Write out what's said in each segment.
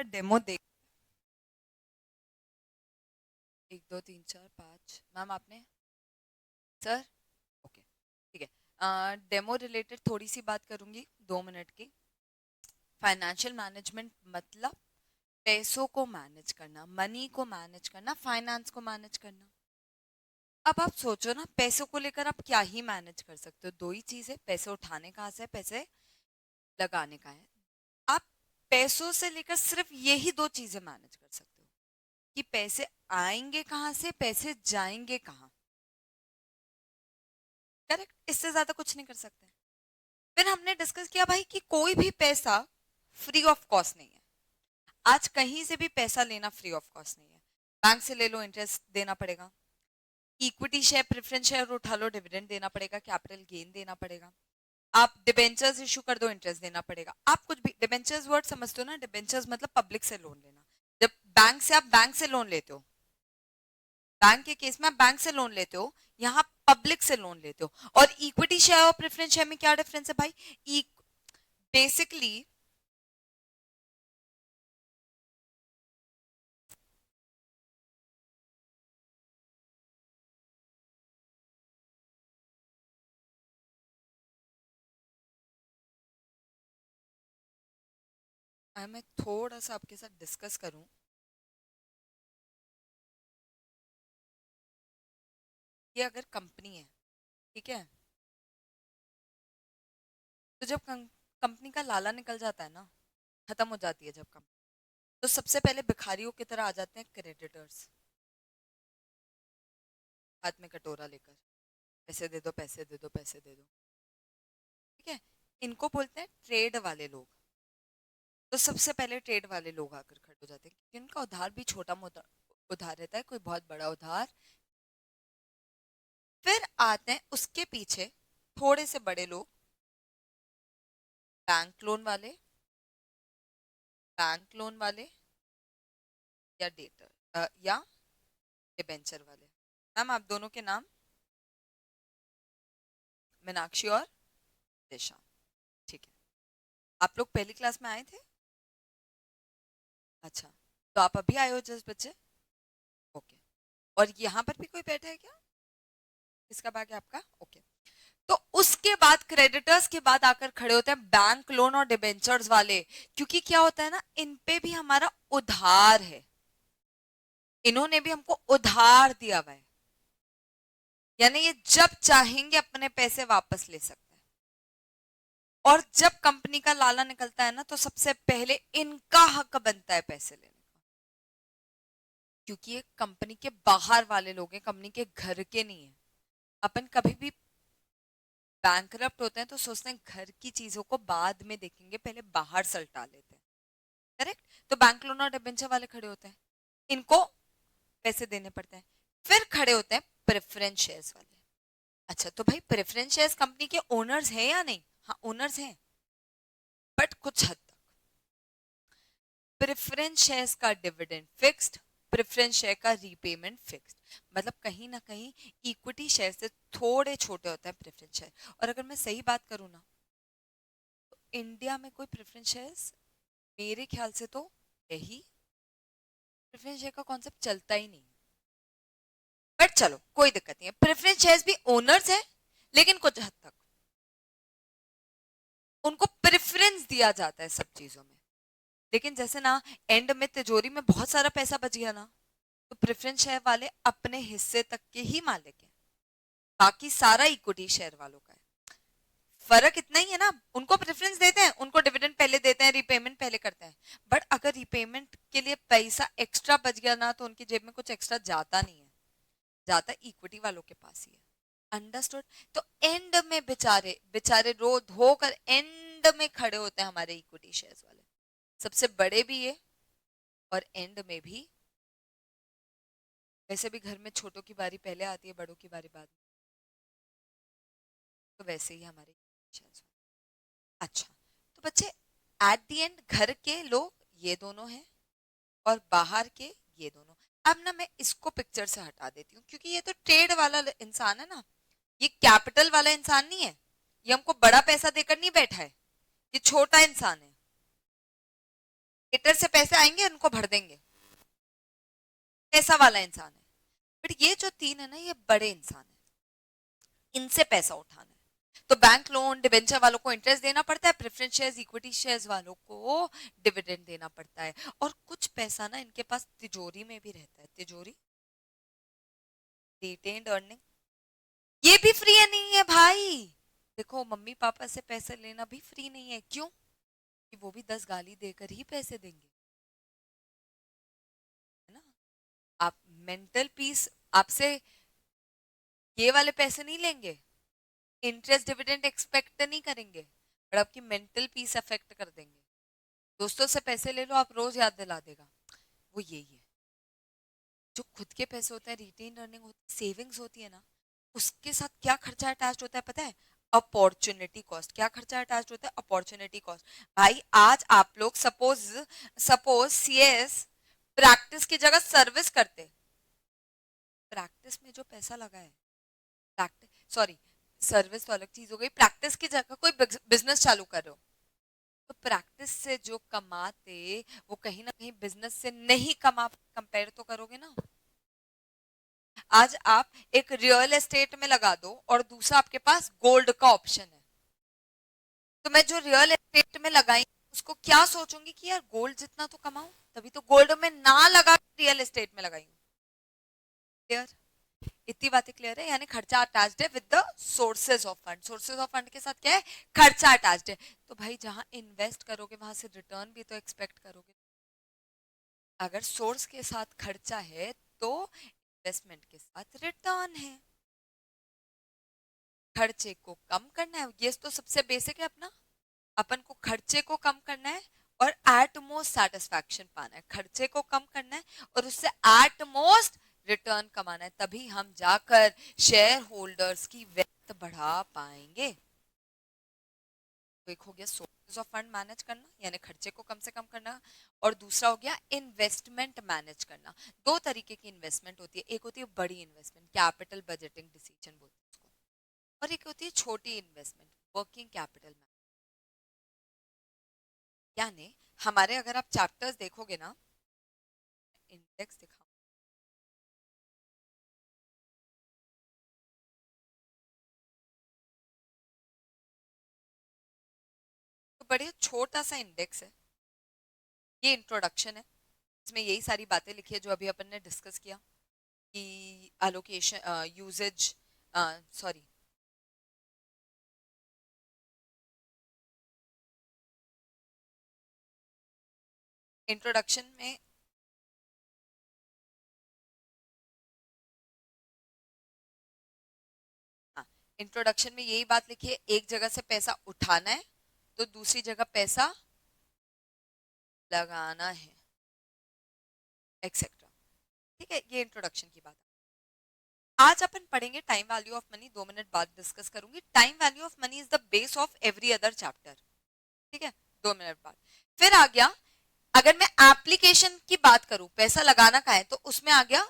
Demo देख 1 2 3 4 5 ma'am आपने sir okay ठीक है डेमो रिलेटेड थोड़ी सी बात करूंगी 2 मिनट की फाइनेंशियल मैनेजमेंट मतलब पैसों को मैनेज करना मनी को मैनेज करना फाइनेंस को मैनेज करना। अब आप सोचो ना पैसों को लेकर आप क्या ही मैनेज कर सकते हो। दो ही चीज है, पैसे उठाने कहाँ से है, पैसे लगाने का है। आप पैसों से लेकर सिर्फ यही दो चीजें मैनेज कर सकते हो कि पैसे आएंगे कहाँ से, पैसे जाएंगे कहाँ। करेक्ट, इससे ज्यादा कुछ नहीं कर सकते। फिर हमने डिस्कस किया भाई कि कोई भी पैसा फ्री ऑफ कॉस्ट नहीं है। आज कहीं से भी पैसा लेना फ्री ऑफ कॉस्ट नहीं है। बैंक से ले लो, इंटरेस्ट देना पड़ेगा। इक्विटी शेयर, प्रेफरेंस शेयर उठा लो, डिविडेंड देना पड़ेगा, कैपिटल गेन देना पड़ेगा। आप डिबेंचर्स इशू कर दो, इंटरेस्ट देना पड़ेगा। आप कुछ भी डिबेंचर्स वर्ड समझते हो ना, डिबेंचर्स मतलब पब्लिक से लोन लेना। जब बैंक से आप बैंक से लोन लेते हो, बैंक के केस में आप बैंक से लोन लेते हो, यहाँ पब्लिक से लोन लेते हो। और इक्विटी शेयर और प्रेफरेंस शेयर में क्या डिफरेंस है भाई? बेसिकली मैं थोड़ा सा आपके साथ डिस्कस करूं। ये अगर कंपनी है, ठीक है, तो जब कंपनी का लाला निकल जाता है ना, खत्म हो जाती है जब कंपनी, तो सबसे पहले भिखारियों की तरह आ जाते हैं क्रेडिटर्स, हाथ में कटोरा लेकर, पैसे दे दो, पैसे दे दो, पैसे दे दो। ठीक है, इनको बोलते हैं ट्रेड वाले लोग। तो सबसे पहले ट्रेड वाले लोग आकर खड़े हो जाते हैं क्योंकि उनका उधार भी छोटा मोटा उधार रहता है, कोई बहुत बड़ा उधार। फिर आते हैं उसके पीछे थोड़े से बड़े लोग, बैंक लोन वाले, बैंक लोन वाले या डेटर या डिबेंचर वाले। मैम आप दोनों के नाम? मीनाक्षी और दिशा। ठीक है, आप लोग पहली क्लास में आए थे? अच्छा, तो आप अभी आए हो जस्ट बच्चे? ओके। और यहाँ पर भी कोई बैठा है क्या? किसका बैग है आपका? ओके। तो उसके बाद क्रेडिटर्स के बाद आकर खड़े होते हैं बैंक लोन और डिबेंचर्स वाले। क्योंकि क्या होता है ना, इन पे भी हमारा उधार है, इन्होंने भी हमको उधार दिया हुआ है, यानी ये जब चाहेंगे अपने पैसे वापस ले सकते हैं। और जब कंपनी का लाला निकलता है ना, तो सबसे पहले इनका हक बनता है पैसे लेने का, क्योंकि ये कंपनी के बाहर वाले लोग हैं, कंपनी के घर के नहीं है। अपन कभी भी बैंकरप्ट होते हैं तो सोचते हैं घर की चीजों को बाद में देखेंगे, पहले बाहर सल्टा लेते हैं। करेक्ट। तो बैंक लोन और डिबेंचर वाले खड़े होते हैं, इनको पैसे देने पड़ते हैं। फिर खड़े होते हैं प्रेफरेंस शेयर्स वाले। अच्छा, तो भाई प्रेफरेंस शेयर्स कंपनी के ओनर्स हैं या नहीं? हाँ ओनर्स हैं, बट कुछ हद तक। प्रेफरेंस शेयर्स का डिविडेंड फिक्स्ड, प्रेफरेंस शेयर का रीपेमेंट फिक्स्ड। मतलब कहीं ना कहीं इक्विटी शेयर से थोड़े छोटे होते हैं प्रेफरेंस शेयर। और अगर मैं सही बात करूँ ना, तो इंडिया में कोई प्रेफरेंस शेयर्स मेरे ख्याल से तो यही प्रेफरेंस शेयर का कॉन्सेप्ट चलता ही नहीं। बट चलो कोई दिक्कत नहीं है, प्रेफरेंस शेयर्स भी ओनर्स है, लेकिन कुछ हद तक उनको प्रेफरेंस दिया जाता है सब चीजों में। लेकिन जैसे ना एंड में तिजोरी में बहुत सारा पैसा बच गया ना, तो प्रेफरेंस शेयर वाले अपने हिस्से तक के ही मालिक हैं, बाकी सारा इक्विटी शेयर वालों का है। फर्क इतना ही है ना, उनको प्रेफरेंस देते हैं, उनको डिविडेंड पहले देते हैं, रीपेमेंट पहले करते हैं। बट अगर रीपेमेंट के लिए पैसा एक्स्ट्रा बच गया ना, तो उनकी जेब में कुछ एक्स्ट्रा जाता नहीं है, जाता इक्विटी वालों के पास ही है। अंडरस्टूड? तो एंड में बेचारे बेचारे रो धोकर एंड में खड़े होते हैं हमारे इक्विटी शेयर्स वाले, सबसे बड़े भी ये, और एंड में भी। वैसे भी घर में छोटों की बारी पहले आती है, बड़ों की बारी बाद में, तो वैसे ही हमारे shares वाले। अच्छा, तो बच्चे एट द एंड घर के लोग ये दोनों हैं, और बाहर के ये दोनों। अब ना मैं इसको पिक्चर से हटा देती हूँ, क्योंकि ये तो ट्रेड वाला इंसान है ना, ये कैपिटल वाला इंसान नहीं है, ये हमको बड़ा पैसा देकर नहीं बैठा है, ये छोटा इंसान है। थिएटर से पैसे आएंगे उनको भर देंगे, पैसा वाला इंसान है। बट ये जो तीन है ना, ये बड़े इंसान है, इनसे पैसा उठाना है। तो बैंक लोन डिबेंचर वालों को इंटरेस्ट देना पड़ता है, प्रेफरेंस शेयर्स इक्विटी शेयर्स वालों को डिविडेंड देना पड़ता है। और कुछ पैसा ना इनके पास तिजोरी में भी रहता है, तिजोरी, रिटेन्ड अर्निंग, ये भी फ्री है नहीं है भाई। देखो मम्मी पापा से पैसे लेना भी फ्री नहीं है, क्यों? कि वो भी 10 गाली देकर ही पैसे देंगे, है ना। आप मेंटल पीस आपसे ये वाले पैसे नहीं लेंगे, इंटरेस्ट डिविडेंड एक्सपेक्ट नहीं करेंगे, पर आपकी मेंटल पीस अफेक्ट कर देंगे। दोस्तों से पैसे ले लो, आप रोज याद दिला देगा, वो यही है। जो खुद के पैसे होते हैं, रिटेन अर्निंग होती है, सेविंग्स होती है ना, उसके साथ क्या खर्चा अटैच होता है पता है? Opportunity cost. क्या खर्चा अटैच होता है? Opportunity cost. भाई आज आप लोग सपोज सपोज सीएस प्रैक्टिस की जगह सर्विस करते, प्रैक्टिस में जो पैसा लगा है, प्रैक्टिस सॉरी, सर्विस तो अलग चीज हो गई, प्रैक्टिस की जगह कोई बिजनेस चालू कर रहे हो, तो प्रैक्टिस से जो कमाते वो कहीं ना कहीं बिजनेस से नहीं कमा, कंपेयर तो करोगे ना। आज आप एक रियल एस्टेट में लगा दो और दूसरा आपके पास गोल्ड का ऑप्शन है, तो मैं जो रियल एस्टेट में लगाई उसको क्या सोचूंगी कि यार गोल्ड जितना तो कमाऊं, तभी तो गोल्ड में ना लगा रियल एस्टेट में लगाई। क्लियर? इतनी बातें क्लियर है, यानी खर्चा अटैच्ड है with the sources of fund. Sources of fund के साथ क्या है? खर्चा अटैच्ड है। तो भाई जहां इन्वेस्ट करोगे वहां से रिटर्न भी तो एक्सपेक्ट करोगे। अगर सोर्स के साथ खर्चा है तो इन्वेस्टमेंट के साथ रिटर्न है। खर्चे को कम करना है, ये तो सबसे बेसिक है अपना। अपन को खर्चे को कम करना है और एट मोस्ट सेटिस्फैक्शन पाना है। खर्चे को कम करना है और उससे एट मोस्ट रिटर्न कमाना है, तभी हम जाकर शेयर होल्डर्स की वेल्थ बढ़ा पाएंगे। तो एक हो गया सोर्सेज ऑफ फंड मैनेज करना, यानी खर्चे को कम से कम करना, और दूसरा हो गया इन्वेस्टमेंट मैनेज करना। दो तरीके की इन्वेस्टमेंट होती है, एक होती है बड़ी इन्वेस्टमेंट, कैपिटल बजटिंग डिसीजन बोलते हैं उसको, और एक होती है छोटी इन्वेस्टमेंट, वर्किंग कैपिटल। यानी हमारे अगर आप चैप्टर्स देखोगे ना, इंडेक्स दिखाओ, तो बड़े छोटा सा इंडेक्स है, ये इंट्रोडक्शन है, इसमें यही सारी बातें लिखी है जो अभी अपन ने डिस्कस किया कि अलोकेशन यूजेज, सॉरी, इंट्रोडक्शन में, हाँ, इंट्रोडक्शन में यही बात लिखी है, एक जगह से पैसा उठाना है तो दूसरी जगह पैसा लगाना है, एक्सेट्रा। ठीक है, ये इंट्रोडक्शन की बात है। आज अपन पढ़ेंगे time value of money, 2 minute बाद डिस्कस करूंगी। Time value of money is the base of every other chapter. ठीक है, 2 मिनट बाद। फिर आ गया, अगर मैं एप्लीकेशन की बात करूं, पैसा लगाना का है, तो उसमें आ गया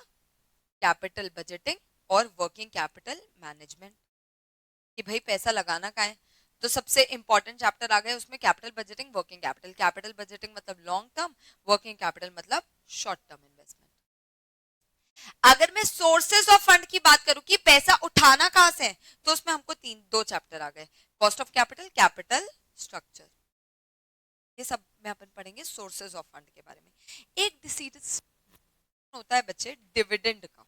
कैपिटल बजटिंग और वर्किंग कैपिटल मैनेजमेंट, कि भाई पैसा लगाना का है, तो सबसे इंपॉर्टेंट चैप्टर आ गया उसमें, capital budgeting working capital. Capital budgeting मतलब लॉन्ग टर्म, वर्किंग कैपिटल मतलब शॉर्ट टर्म इन्वेस्टमेंट। अगर मैं सोर्सेज ऑफ फंड की बात करूं कि पैसा उठाना कहां से है, तो उसमें हमको दो चैप्टर आ गए, cost of capital, capital structure, ये सब में अपन पढ़ेंगे सोर्सेज ऑफ फंड के बारे में। एक डिसीजन होता है बच्चे डिविडेंड का।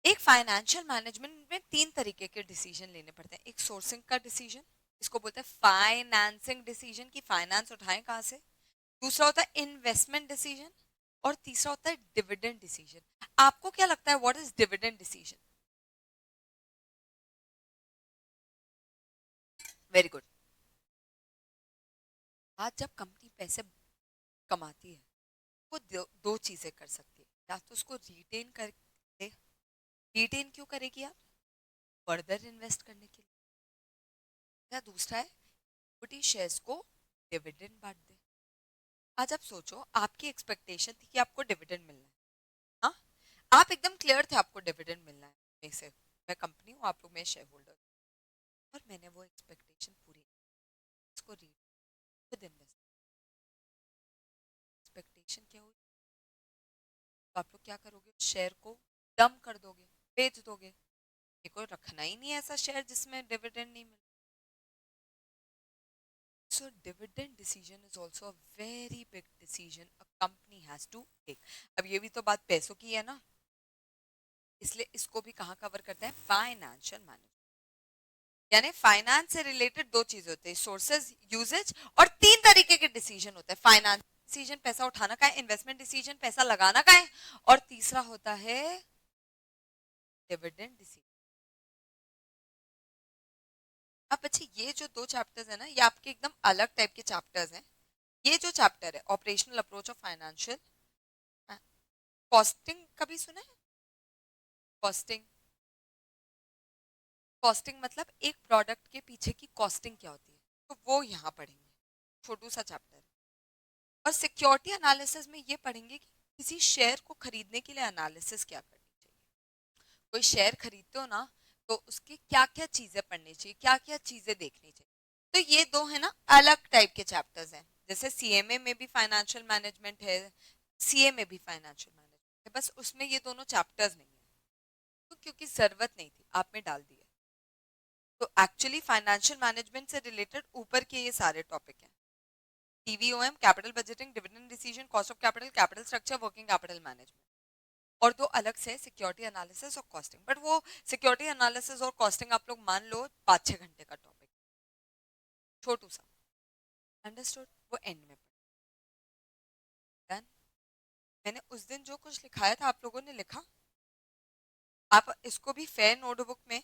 एक फाइनेंशियल मैनेजमेंट में 3 तरीके के डिसीजन लेने पड़ते हैं। एक सोर्सिंग का डिसीजन, इसको बोलते हैं फाइनेंसिंग डिसीजन, कि फाइनेंस उठाएं कहां से। दूसरा होता है इन्वेस्टमेंट डिसीजन, और तीसरा होता है डिविडेंड डिसीजन। आपको क्या लगता है what is dividend decision? Very good. आज जब कंपनी पैसे कमाती है, वो दो चीजें कर सकती है, या तो उसको रिटेन कर ले, रिटेन क्यों करेगी आप? फर्दर इन्वेस्ट करने के लिए, या दूसरा है इक्विटी शेयर्स को डिविडेंड बांट दे। आज आप सोचो, आपकी एक्सपेक्टेशन थी कि आपको डिविडेंड मिलना है, हाँ, आप एकदम क्लियर थे आपको डिविडेंड मिलना है में से, मैं कंपनी हूँ, आप लोग मेरे शेयर होल्डर, और मैंने वो एक्सपेक्टेशन पूरी, इसको रीड खुद इन्वेस्ट, लिमिटेशन क्या हुई, तो आप लोग क्या करोगे, शेयर को डंप कर दोगे, बेच दोगे, ये कोई रखना ही नहीं है ऐसा शेयर जिसमें डिविडेंड नहीं मिले. So dividend decision is also a very big decision a company has to take. अब ये भी तो बात पैसों की है ना, इसलिए इसको भी कहाँ कवर करते हैं, फाइनेंशियल मैनेजमेंट. यानी फाइनेंस से रिलेटेड दो चीजें होते हैं, सोर्सेज, यूजेज, और तीन तरीके के डिसीजन होते हैं. फाइनेंस डिसीजन, पैसा उठाना का है, इन्वेस्टमेंट डिसीजन, पैसा लगाना का है, और तीसरा होता है डिविडेंड डिसीजन. अब बच्चे ये जो दो चैप्टर्स है ना, ये आपके एकदम अलग टाइप के चैप्टर्स हैं. ये जो चैप्टर है operational approach of financial costing, कभी सुना है कॉस्टिंग? कॉस्टिंग मतलब एक प्रोडक्ट के पीछे की कॉस्टिंग क्या होती है, तो वो यहाँ पढ़ेंगे, छोटू सा चैप्टर है. और सिक्योरिटी एनालिसिस में ये पढ़ेंगे कि किसी शेयर को खरीदने के लिए एनालिसिस क्या करनी चाहिए. कोई शेयर खरीदते हो ना, तो उसकी क्या क्या चीजें पढ़नी चाहिए, क्या क्या चीजें देखनी चाहिए. तो ये दो है ना अलग टाइप के चैप्टर्स हैं. जैसे सीएमए में भी फाइनेंशियल मैनेजमेंट है, सीए में भी फाइनेंशियल मैनेजमेंट है, बस उसमें ये दोनों चैप्टर्स नहीं है, तो क्योंकि जरूरत नहीं थी आप में डाल दिए. तो एक्चुअली फाइनेंशियल मैनेजमेंट से रिलेटेड ऊपर के ये सारे टॉपिक हैं, TVOM, capital budgeting, dividend decision, cost of capital, capital structure, working capital management. और दो अलग से सिक्योरिटी एनालिसिस और कॉस्टिंग, बट वो सिक्योरिटी एनालिसिस और कॉस्टिंग आप लोग मान लो 5-6 घंटे का टॉपिक, छोटू सा. अंडरस्टूड? वो एंड में डन. मैंने उस दिन जो कुछ लिखाया था आप लोगों ने लिखा, आप इसको भी फेयर नोटबुक में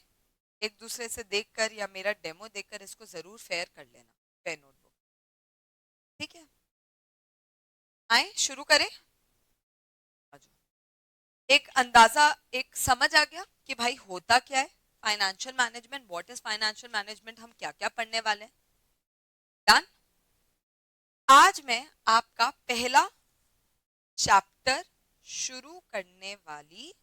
एक दूसरे से देखकर या मेरा डेमो देखकर इसको जरूर फेयर कर लेना, फेयर नोटबुक. ठीक है, आए शुरू करें. एक अंदाजा, एक समझ आ गया कि भाई होता क्या है financial management, what is financial management, हम क्या क्या पढ़ने वाले हैं. डन. आज मैं आपका पहला चैप्टर शुरू करने वाली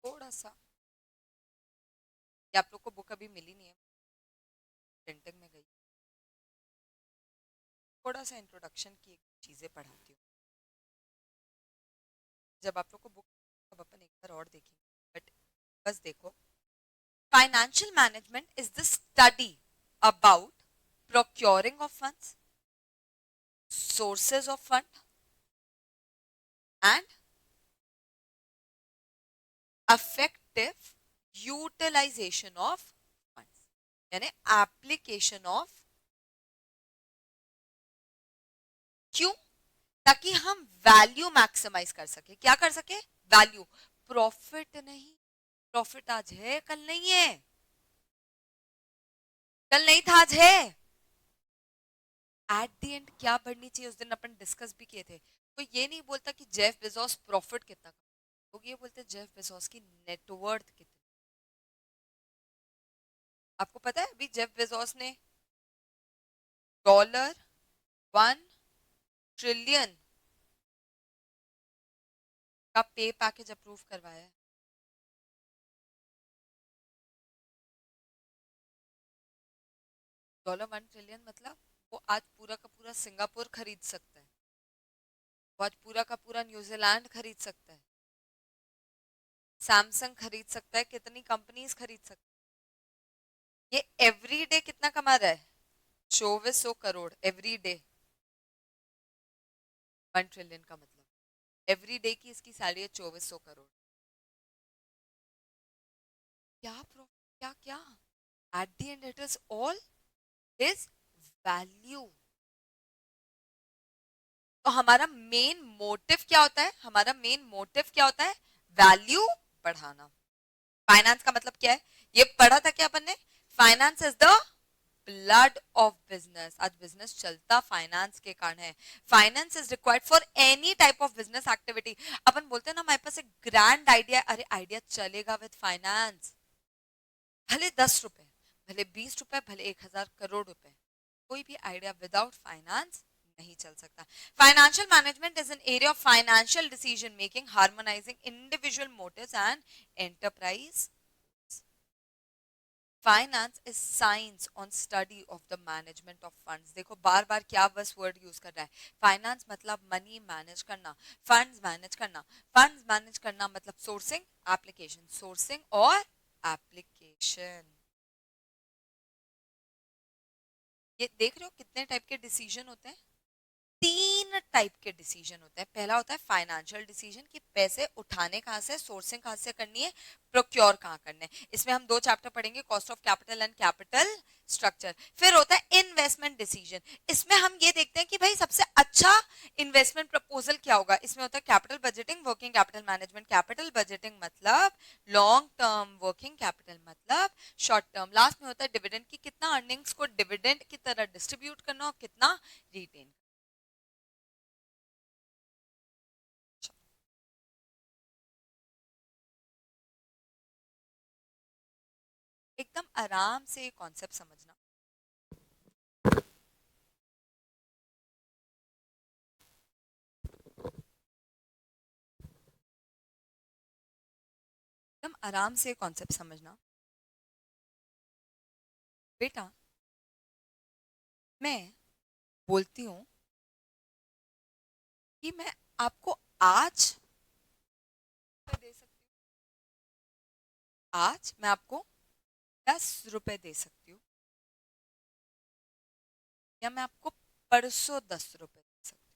थोड़ा सा, ये आप लोग को बुक अभी मिली नहीं है, प्रिंटिंग में गई, थोड़ा सा इंट्रोडक्शन की चीजें पढ़ाती हूँ. जब आप लोग को बुक तब अपन एक बार और देखेंगे, बट बस देखो, financial management is the study about procuring of funds, sources of fund, and effective utilization of funds. यानी application of, क्यों? ताकि हम वैल्यू मैक्सिमाइज कर सके. क्या कर सके? वैल्यू. प्रॉफिट नहीं, प्रॉफिट आज है कल नहीं है, कल नहीं था आज है. एट द एंड क्या बढ़नी चाहिए, उस दिन अपन डिस्कस भी किए थे. तो ये नहीं बोलता कि जेफ बेजोस प्रॉफिट कितना, लोग ये बोलते हैं जेफ बेजोस की नेटवर्थ कितनी. आपको पता है अभी जेफ बेजोस ने $1 ट्रिलियन का पे पैकेज अप्रूव करवाया है. $1 ट्रिलियन मतलब वो आज पूरा का पूरा सिंगापुर खरीद सकता है, वो आज पूरा का पूरा न्यूजीलैंड खरीद सकता है, सैमसंग खरीद सकता है, कितनी कंपनीज खरीद सकता है. ये एवरी डे कितना कमा रहा है, 2400 करोड़ एवरी डे. 1 ट्रिलियन का मतलब एवरी डे की इसकी सैलरी है 2400 करोड़. क्या क्या क्या, at the end it is all his value. तो हमारा मेन मोटिव क्या होता है, हमारा मेन मोटिव क्या होता है, वैल्यू बढ़ाना. फाइनेंस का मतलब क्या है, ये पढ़ा था क्या अपन ने, finance is the blood of business. आज बिजनेस चलता फाइनेंस के कारण है. Finance is required for any type of business activity. अपन बोलते हैं ना हमारे पास एक ग्रैंड आइडिया, अरे आइडिया चलेगा विद फाइनेंस. भले 10 रुपए, भले 20 रुपए, भले 1,000 करोड़ रुपए, कोई भी आइडिया विदाउट फाइनेंस नहीं चल सकता. Financial management is an area of financial decision making, harmonising individual motives and enterprise. Finance is science on study of the management of funds. देखो बार बार क्या बस वर्ड यूज कर रहा है. फाइनेंस मतलब मनी मैनेज करना, फंड्स मैनेज करना. फंड्स मैनेज करना मतलब सोर्सिंग, एप्लीकेशन, सोर्सिंग और एप्लीकेशन. ये देख रहे हो कितने टाइप के डिसीजन होते हैं. 3 टाइप के डिसीजन होते हैं. पहला होता है फाइनेंशियल डिसीजन कि पैसे उठाने कहाँ से, सोर्सिंग कहाँ से करनी है, प्रोक्योर कहाँ करने. इसमें हम 2 चैप्टर पढ़ेंगे, cost of capital and capital structure. फिर होता है इन्वेस्टमेंट डिसीजन. इसमें हम ये देखते हैं कि भाई सबसे अच्छा इन्वेस्टमेंट प्रपोजल क्या होगा. इसमें होता है capital budgeting, working capital management. Capital budgeting मतलब लॉन्ग टर्म, वर्किंग कैपिटल मतलब शॉर्ट टर्म. लास्ट में होता है डिविडेंड की कितना अर्निंग्स को डिविडेंड की तरह डिस्ट्रीब्यूट करना और कितना रिटेन. एकदम आराम से कॉन्सेप्ट समझना. एकदम आराम से कॉन्सेप्ट समझना बेटा. मैं बोलती हूँ कि मैं आपको आज दे सकती हूँ, आज मैं आपको 10 रुपए दे सकती हूँ, या मैं आपको परसों 10 रुपए दे सकती हूँ.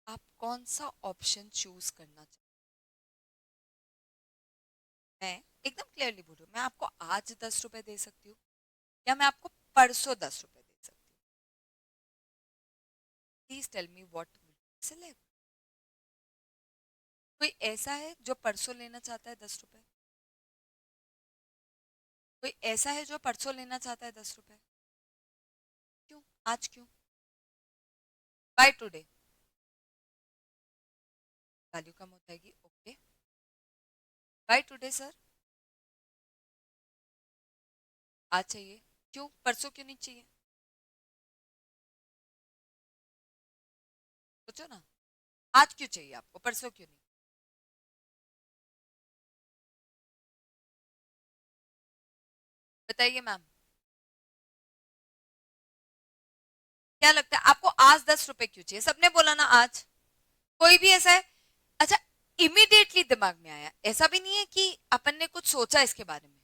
आप कौन सा ऑप्शन चूज करना चाहते. मैं एकदम क्लियरली बोल रही हूँ, मैं आपको आज 10 रुपए दे सकती हूँ या मैं आपको परसों 10 रुपए दे सकती हूँ. Please tell me what select. कोई ऐसा है जो परसों लेना चाहता है 10 रुपए. कोई ऐसा है जो परसों लेना चाहता है 10 रुपए. क्यों, आज क्यों. बाय टुडे वैल्यू कम हो जाएगी. Okay, bye today sir. आज चाहिए. क्यों, परसों क्यों नहीं चाहिए. सोचो ना, आज क्यों चाहिए आपको, परसों क्यों नहीं. बताइए मैम, क्या लगता है आपको आज 10 रुपए क्यों चाहिए. सबने बोला ना आज. कोई भी ऐसा है. अच्छा, इमीडिएटली दिमाग में आया. ऐसा भी नहीं है कि अपन ने कुछ सोचा इसके बारे में.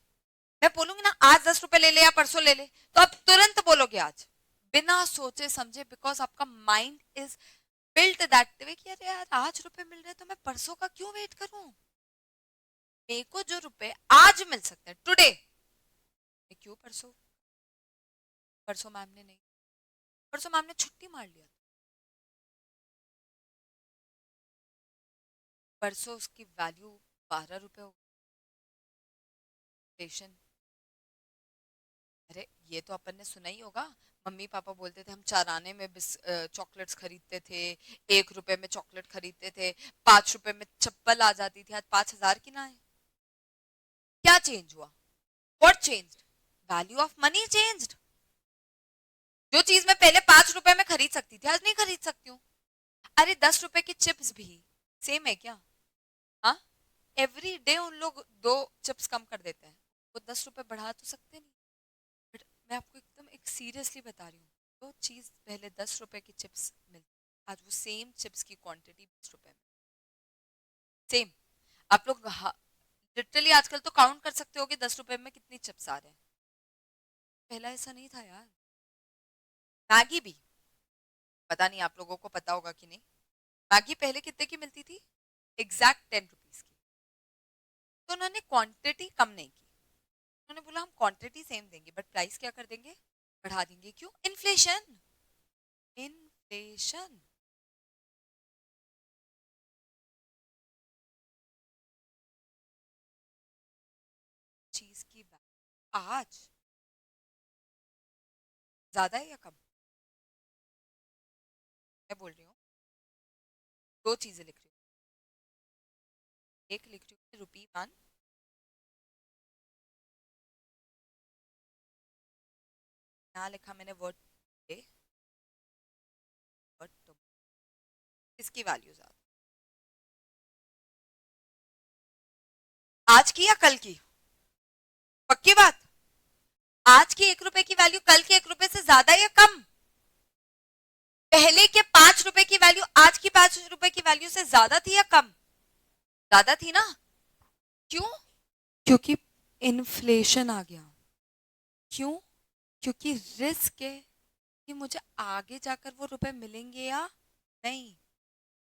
मैं बोलूंगी ना आज 10 रुपए ले ले या परसों ले ले, तो आप तुरंत बोलोगे आज, बिना सोचे समझे. बिकॉज आपका mind is built that way कि अरे यार आज रुपए मिल रहे हैं तो मैं परसों का क्यों वेट करूं. मेरे को जो रुपए आज मिल सकते हैं टुडे, मैं क्यों परसों. परसों मैम ने नहीं, परसों मैम ने छुट्टी मार लिया, परसों उसकी वैल्यू 12 रुपए हो. स्टेशन. अरे ये तो अपन ने सुना ही होगा. मम्मी पापा बोलते थे हम चाराने में चॉकलेट्स खरीदते थे, 1 रुपए में चॉकलेट खरीदते थे, 5 रुपए में चप्पल आ जाती थी, आज 5,000 की ना है. क्या चेंज हुआ. What changed. Value of money changed. जो चीज मैं पहले 5 रुपए में खरीद सकती थी आज नहीं खरीद सकती हूँ. अरे 10 रुपए की चिप्स भी सेम है क्या. हाँ, एवरी डे उन लोग 2 चिप्स कम कर देते हैं, वो 10 रुपए बढ़ा तो सकते नहीं. बट मैं आपको एकदम एक सीरियसली बता रही हूँ, जो चीज पहले 10 रुपए की चिप्स मिलती, आज वो सेम चिप्स की क्वांटिटी 20 रुपए में. सेम. आप लोग लिटरली आजकल तो काउंट कर सकते हो कि 10 रुपए में कितनी चिप्स आ रहे हैं. पहला ऐसा नहीं था यार. मैगी भी, पता नहीं आप लोगों को पता होगा कि नहीं, मैगी पहले कितने की मिलती थी, एग्जैक्ट 10 रुपीज की. तो उन्होंने क्वांटिटी कम नहीं की. उन्होंने बोला हम क्वांटिटी सेम देंगे बट प्राइस क्या कर देंगे, बढ़ा देंगे. क्यों, इन्फ्लेशन. इन्फ्लेशन. चीज की आज ज्यादा है या कम? मैं बोल रही हूँ, दो चीजें लिख रही हूँ। एक लिख रही हूँ ₹1, यहाँ लिखा मैंने वर्ड टुडे, वर्ड टुडे, किसकी वैल्यू ज्यादा, आज की या कल की? पक्की बात, आज की ₹1 की वैल्यू कल के ₹1 से ज्यादा या कम? पहले के ₹5 की वैल्यू आज की ₹5 की वैल्यू से ज्यादा थी या कम? ज्यादा थी ना? क्यों? क्योंकि इन्फ्लेशन आ गया। क्यों? क्योंकि रिस्क है कि मुझे आगे जाकर वो रुपए मिलेंगे या नहीं,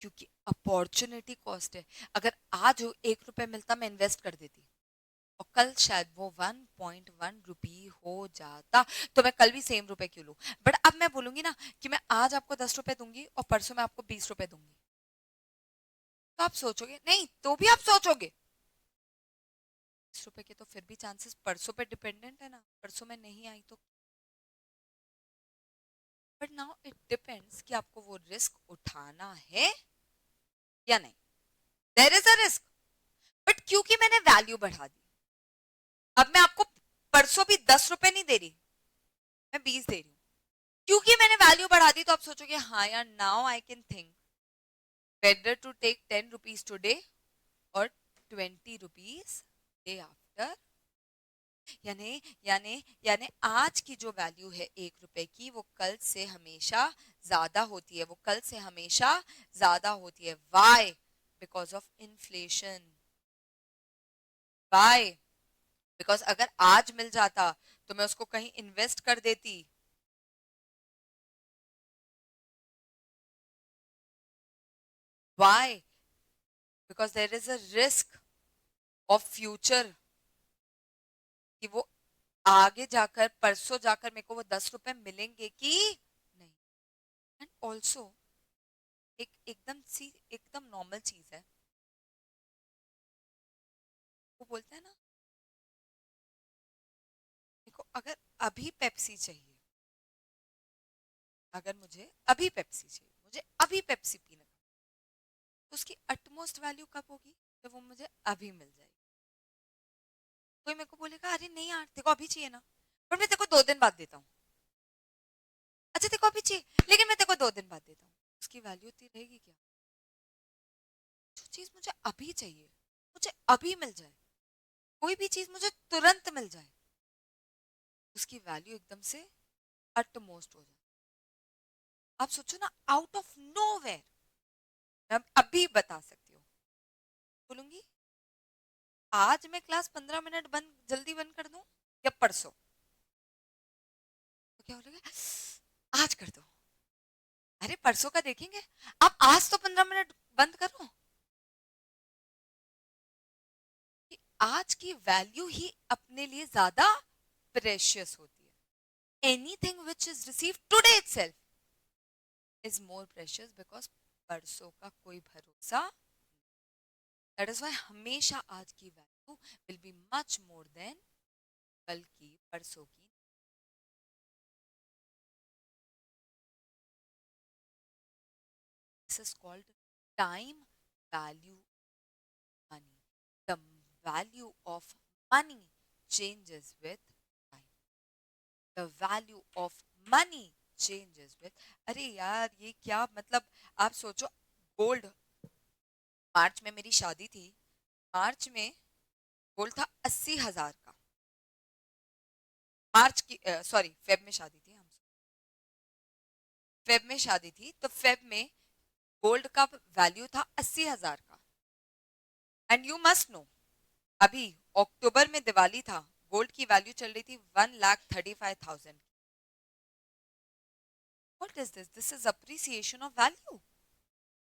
क्योंकि अपॉर्चुनिटी कॉस्ट है। अगर आज वो ₹1 मिलता मैं इन्वेस्ट कर देती और कल शायद वो 1.1 रुपी हो जाता, तो मैं कल भी सेम रुपए क्यों लूं? बट अब मैं बोलूंगी ना कि मैं आज आपको ₹10 दूंगी और परसों मैं आपको ₹20 दूंगी, तो आप सोचोगे नहीं, तो भी आप सोचोगे ₹20 के तो फिर भी चांसेस परसों पे डिपेंडेंट है ना, परसों में नहीं आई तो। बट नाउ इट डिपेंड्स कि आपको वो रिस्क उठाना है या नहीं। There is a risk, but क्योंकि मैंने वैल्यू बढ़ा दी, अब मैं आपको परसों भी ₹10 नहीं दे रही, मैं 20 दे रही हूँ। क्योंकि मैंने वैल्यू बढ़ा दी तो आप सोचोगे हाँ यार, now I can think better to take ₹10 today और ₹20 डे आफ्टर। यानी यानी यानी आज की जो वैल्यू है ₹1 की, वो कल से हमेशा ज्यादा होती है, वो कल से हमेशा ज्यादा होती है। Why? Because of inflation. Why? Because अगर आज मिल जाता तो मैं उसको कहीं इन्वेस्ट कर देती। Why? Because there is a risk of future कि वो आगे जाकर परसों जाकर मेरे को वो ₹10 मिलेंगे कि नहीं। एंड ऑल्सो एक एकदम नॉर्मल चीज है, वो बोलते हैं ना, देखो अगर अभी पेप्सी चाहिए, अगर मुझे अभी पेप्सी चाहिए, मुझे अभी पेप्सी पीना, तो उसकी अटमोस्ट वैल्यू कब होगी? जब वो मुझे अभी मिल जाएगी। कोई मेरे को बोलेगा अरे नहीं यार तेरे को अभी चाहिए ना, पर मैं तेरे को 2 दिन बाद देता हूँ। अच्छा तेरे को अभी चाहिए लेकिन मैं तेरे को 2 दिन बाद देता हूँ, उसकी वैल्यू इतनी रहेगी क्या? जो चीज मुझे अभी चाहिए, मुझे अभी मिल जाए, कोई भी चीज मुझे तुरंत मिल जाए, उसकी वैल्यू एकदम से अटमोस्ट हो जाए। आप सोचो ना, आउट ऑफ नोवेयर मैं अभी बता सकती हूँ, बोलूंगी आज मैं क्लास 15 मिनट बंद जल्दी बंद कर दूं या परसों, तो क्या बोलेगा आज कर दो। अरे परसों का देखेंगे, आप आज तो 15 मिनट बंद करो। कि आज की वैल्यू ही अपने लिए ज्यादा प्रेशियस होती है। Anything which is receive today itself is more precious, because परसों का कोई भरोसा। दैट इज व्हाई हमेशा आज की value will be much more than कल की, परसों की। This is called time value money. The value of money changes with time. The value of money changes with, अरे यार ये क्या मतलब, आप सोचो गोल्ड, मार्च में मेरी शादी थी, मार्च में गोल्ड था 80,000 का, मार्च की सॉरी फेब में शादी थी, हम फेब में शादी थी, तो फेब में गोल्ड का वैल्यू था 80,000 का। एंड यू मस्ट नो, अभी अक्टूबर में दिवाली था, गोल्ड की वैल्यू चल रही थी 1,35,000। What is this? This is appreciation of value.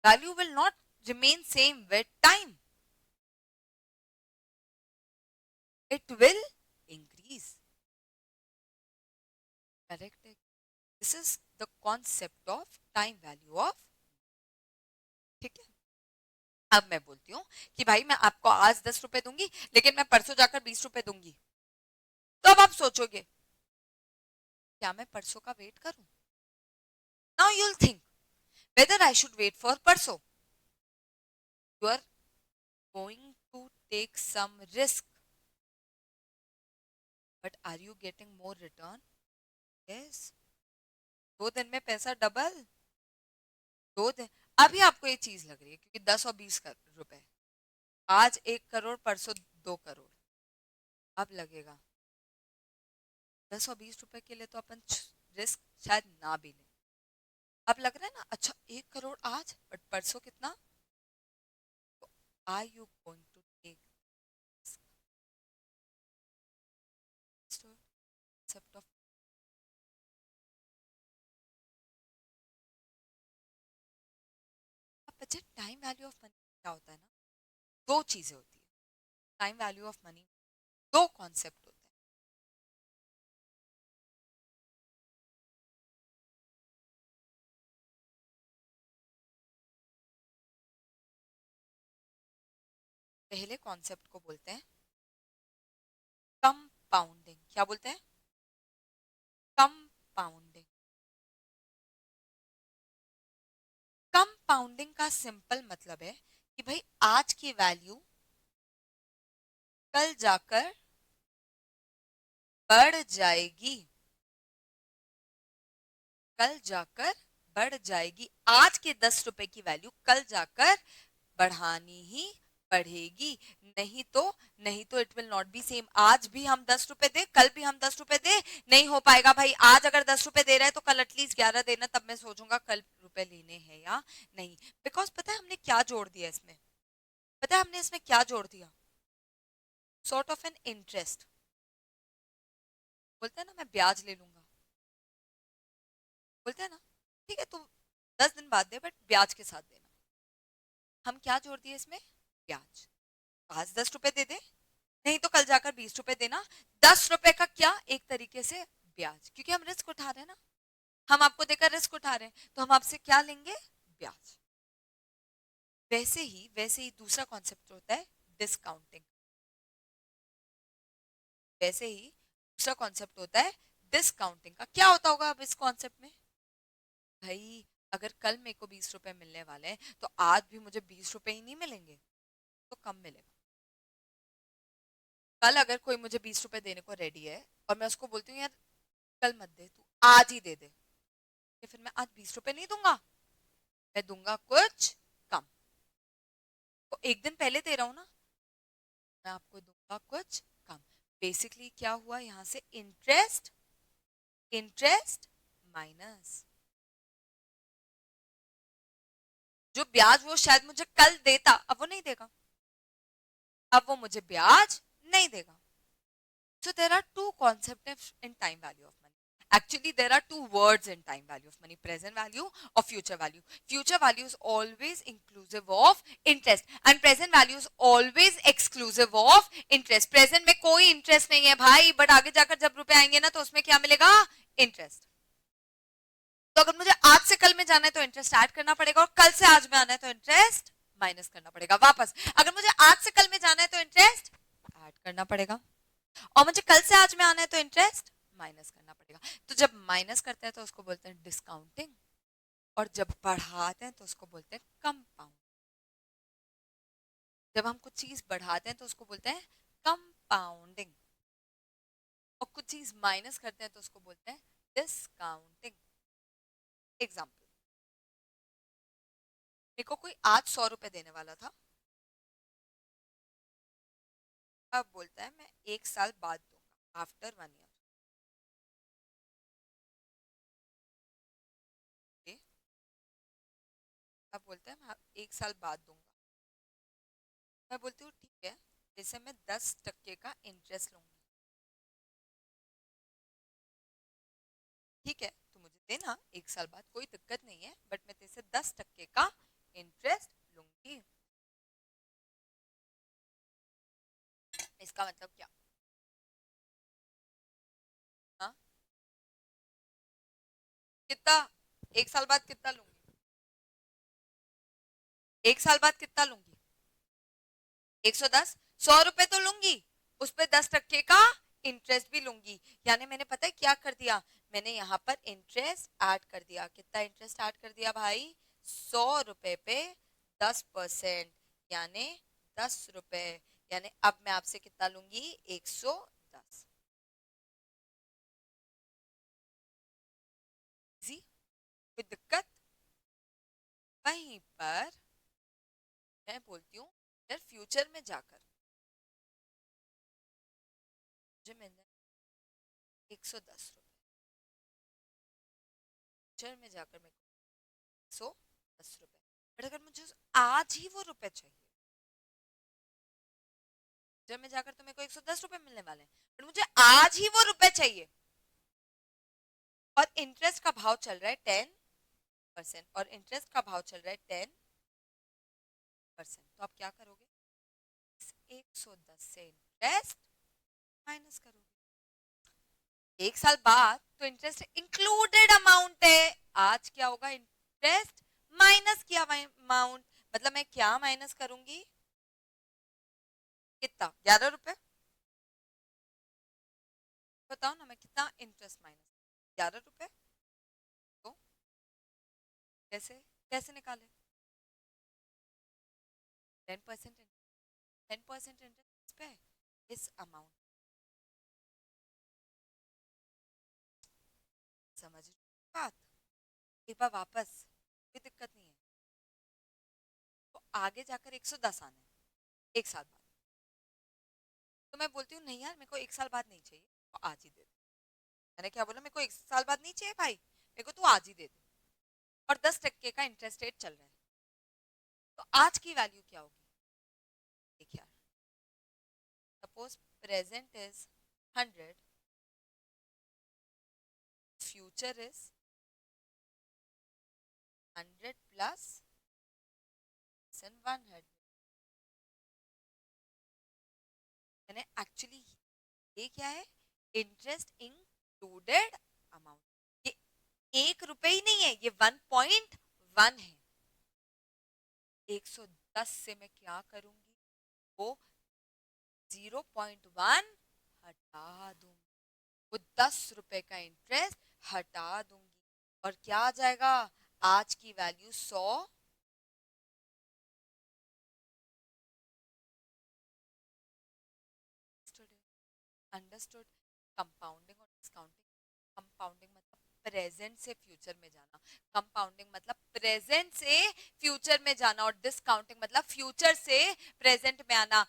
Value will not remain same with time. It will increase. Correct? This is the concept of time value of. ठीक है, अब मैं बोलती हूँ कि भाई मैं आपको आज ₹10 दूंगी लेकिन मैं परसों जाकर ₹20 दूंगी, तो अब आप सोचोगे क्या मैं परसों का वेट करूं? Now you will think whether I should wait for परसों. You are going to take some risk, but are you getting more return? Yes. 2 दिन में पैसा डबल. 2 दिन. अभी आपको ये चीज लग रही है क्योंकि 10 और 20 रुपए, आज 1 करोड़, परसों 2 करोड़. अब लगेगा 10 और 20 रुपए के लिए तो अपन रिस्क शायद ना भी लें. अब लग रहा है ना, अच्छा 1 करोड़ आज, बट परसों कितना? तो are you going to take concept of budget? Time value of money क्या होता है ना, दो चीजें होती है. टाइम वैल्यू ऑफ मनी, दो कॉन्सेप्ट होते हैं. पहले कॉन्सेप्ट को बोलते हैं कंपाउंडिंग. क्या बोलते हैं? कंपाउंडिंग. कंपाउंडिंग का सिंपल मतलब है कि भाई आज की वैल्यू कल जाकर बढ़ जाएगी. कल जाकर बढ़ जाएगी. आज के 10 रुपए की वैल्यू कल जाकर बढ़ानी ही बढ़ेगी. नहीं तो, नहीं तो it will not be same. आज भी हम 10 रुपए दे, कल भी हम 10 रुपए दे, नहीं हो पाएगा भाई. आज अगर 10 रुपए दे रहा है तो कल एटलीस्ट 11 देना, तब मैं सोचूंगा कल रुपए लेने हैं या नहीं. बिकॉज पता है हमने क्या जोड़ दिया इसमें? पता है हमने इसमें क्या जोड़ दिया? Sort of an interest. बोलते हैं ना मैं ब्याज ले लूंगा, बोलते हैं ना, ठीक है तू 10 दिन बाद दे, बट ब्याज के साथ देना. हम क्या जोड़ दिए इसमें? ब्याज. आज 10 रुपए दे दे, नहीं तो कल जाकर 20 रुपए देना. 10 रुपए का क्या, एक तरीके से ब्याज, क्योंकि हम रिस्क उठा रहे हैं ना. हम आपको देकर रिस्क उठा रहे हैं, तो हम आपसे क्या लेंगे? ब्याज. वैसे ही दूसरा कॉन्सेप्ट होता है डिस्काउंटिंग. वैसे ही दूसरा कॉन्सेप्ट होता है डिस्काउंटिंग का. क्या होता होगा अब इस कॉन्सेप्ट में? भाई अगर कल मेरे को 20 रुपए मिलने वाले हैं, तो आज भी मुझे 20 रुपए ही नहीं मिलेंगे, तो कम मिलेगा. कल अगर कोई मुझे 20 रुपए देने को रेडी है और मैं उसको बोलती हूँ यार कल मत दे, तू आज ही दे दे, कि फिर मैं आज 20 रुपए नहीं दूंगा, मैं दूंगा कुछ कम. तो एक दिन पहले दे रहा हूं ना, मैं आपको दूंगा कुछ कम. बेसिकली क्या हुआ यहां से? Interest, interest minus. जो ब्याज वो शायद मुझे कल देता, अब वो नहीं देगा, अब वो मुझे ब्याज नहीं देगा. So there are two concepts in time value of money. Actually, there are two words in time value of money: present value or future value. Future value is always inclusive of interest, and present value is always exclusive of interest. Present में कोई interest नहीं है भाई, but आगे जाकर जब रुपए आएंगे ना, तो उसमें क्या मिलेगा? Interest. तो अगर मुझे आज से कल में जाना है तो इंटरेस्ट ऐड करना पड़ेगा, और कल से आज में आना है तो इंटरेस्ट माइनस करना पड़ेगा वापस. अगर मुझे आज से कल में जाना है तो इंटरेस्ट ऐड करना पड़ेगा, और मुझे कल से आज में आना है तो इंटरेस्ट माइनस करना पड़ेगा. तो जब माइनस करते हैं तो उसको बोलते हैं डिस्काउंटिंग, और जब बढ़ाते हैं तो उसको बोलते हैं कंपाउंड. जब हम कुछ चीज बढ़ाते हैं तो उसको बोलते हैं कंपाउंडिंग, और कुछ चीज माइनस करते हैं तो उसको बोलते हैं डिस्काउंटिंग. एग्जाम्पल, मेरे को कोई आज 100 रुपए देने वाला था, अब बोलता है मैं 1 साल बाद दूंगा, आफ्टर 1 ईयर. अब बोलता है मैं 1 साल बाद दूंगा. मैं बोलती हूँ ठीक है, जैसे मैं 10% का इंटरेस्ट लूंगी, ठीक है तो मुझे देना 1 साल बाद, कोई दिक्कत नहीं है, बट मैं तेरे से 10% का इंटरेस्ट लूंगी. इसका मतलब क्या? हाँ, कितना? 1 साल बाद कितना लूंगी? 1 साल बाद कितना लूंगी? 110. 100 रुपए तो लूंगी, उस पर 10% का इंटरेस्ट भी लूंगी. यानी मैंने पता है क्या कर दिया? मैंने यहाँ पर इंटरेस्ट ऐड कर दिया. कितना इंटरेस्ट ऐड कर दिया भाई? 100 रुपए पे 10%, यानी 10 रुपए. यानी अब मैं आपसे कितना लूंगी? 110. जी, कोई दिक्कत? वहीं पर मैं बोलती हूँ यार, फ्यूचर में जाकर मुझे मिलना 110 रुपए. फ्यूचर में जाकर मेरे को 110 रुपए. बट अगर मुझे आज ही वो रुपए चाहिए, फ्यूचर में जाकर तो मेरे को 110 रुपए मिलने वाले हैं, बट मुझे आज ही वो रुपए चाहिए, और इंटरेस्ट का भाव चल रहा है 10%, और इंटरेस्ट का भाव चल रहा है 10%. तो आप क्या करोगे? 110 से इंटरेस्ट माइनस करोगे. 1 साल बाद तो इंटरेस्ट इंक्लूडेड अमाउंट है. आज क्या होगा? इंटरेस्ट माइनस किया अमाउंट. मतलब मैं क्या माइनस करूंगी? कितना? 11 रुपए. बताओ ना, मैं कितना इंटरेस्ट माइनस? 11 रुपए. तो कैसे कैसे निकाले? 10%. 10% इंटरेस्ट पे इस अमाउंट. समझ रही हो बात? एक बार वापस, कोई दिक्कत नहीं है. तो आगे जाकर 110 आना है 1 साल बाद. तो मैं बोलती हूँ नहीं यार, मेरे को 1 साल बाद नहीं चाहिए, तो आज ही दे दे. मैंने क्या बोला? मेरे को 1 साल बाद नहीं चाहिए भाई, मेरे को तू आज ही दे दे. और 10% का इंटरेस्ट रेट चल रहा है. तो आज की वैल्यू क्या होगी? देख यार, suppose present is 100, future is 100 plus 100. मैंने एक्चुअली, ये क्या है? Interest included amount. ये 1 रुपए ही नहीं है, ये 1.1 है. 110 से मैं क्या करूंगी? वो 0.1 हटा दूंगी. वो 10 रुपए का इंटरेस्ट हटा दूंगी. और क्या आ जाएगा? आज की वैल्यू 100. अंडरस्टूड? कंपाउंडिंग और डिस्काउंटिंग. कंपाउंडिंग मतलब प्रेजेंट से फ्यूचर में जाना. कंपाउंडिंग मतलब प्रेजेंट से फ्यूचर में जाना, और डिस्काउंटिंग मतलब फ्यूचर से प्रेजेंट में आना.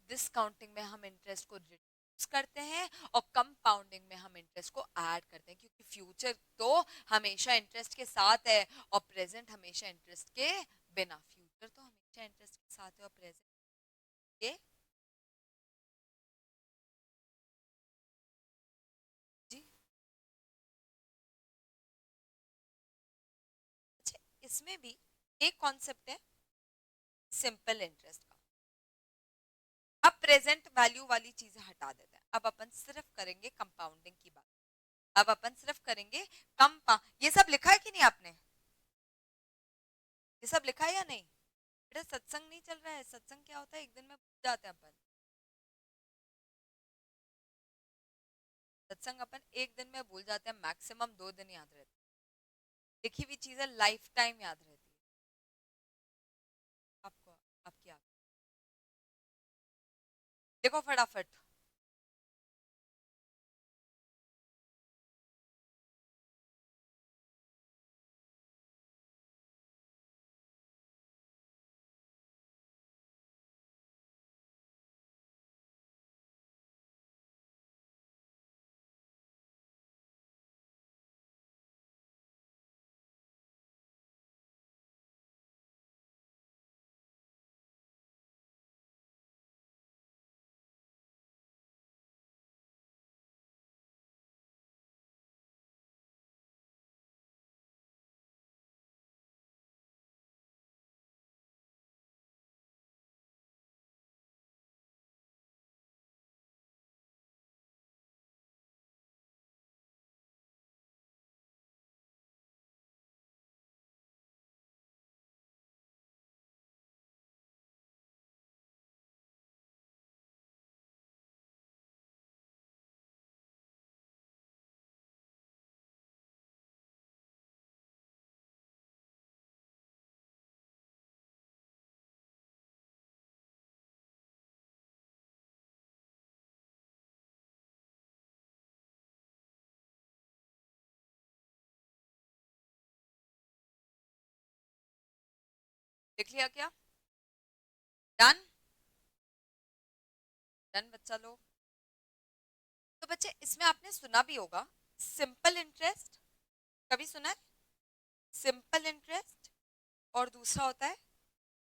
डिस्काउंटिंग में हम इंटरेस्ट को रिड्यूस करते हैं, और कंपाउंडिंग में हम इंटरेस्ट को ऐड करते हैं, क्योंकि फ्यूचर तो हमेशा इंटरेस्ट के साथ है, और प्रेजेंट हमेशा इंटरेस्ट के बिना. फ्यूचर तो हमेशा इंटरेस्ट के साथ है, और प्रेजेंट के. जी. अच्छा, इसमें भी एक कॉन्सेप्ट है सिंपल इंटरेस्ट का. अब प्रेजेंट वैल्यू वाली चीजें हटा देते हैं, अब अपन सिर्फ करेंगे कंपाउंडिंग की बात. अब अपन सिर्फ करेंगे कंपा. ये सब लिखा है कि नहीं आपने? ये सब लिखा है या नहीं? बेटा सत्संग नहीं चल रहा है. सत्संग क्या होता है? एक दिन में भूल जाते हैं अपन. सत्संग अपन एक दिन में भूल जाते हैं, मैक्सिमम 2 दिन याद रहते हैं. लिखी हुई चीजें लाइफ टाइम याद रहती है. आपको आपकी आप देखो फटाफट. देख लिया क्या? डन? डन बच्चा लोग? तो बच्चे इसमें आपने सुना भी होगा सिंपल इंटरेस्ट, कभी सुना है? सिंपल इंटरेस्ट और दूसरा होता है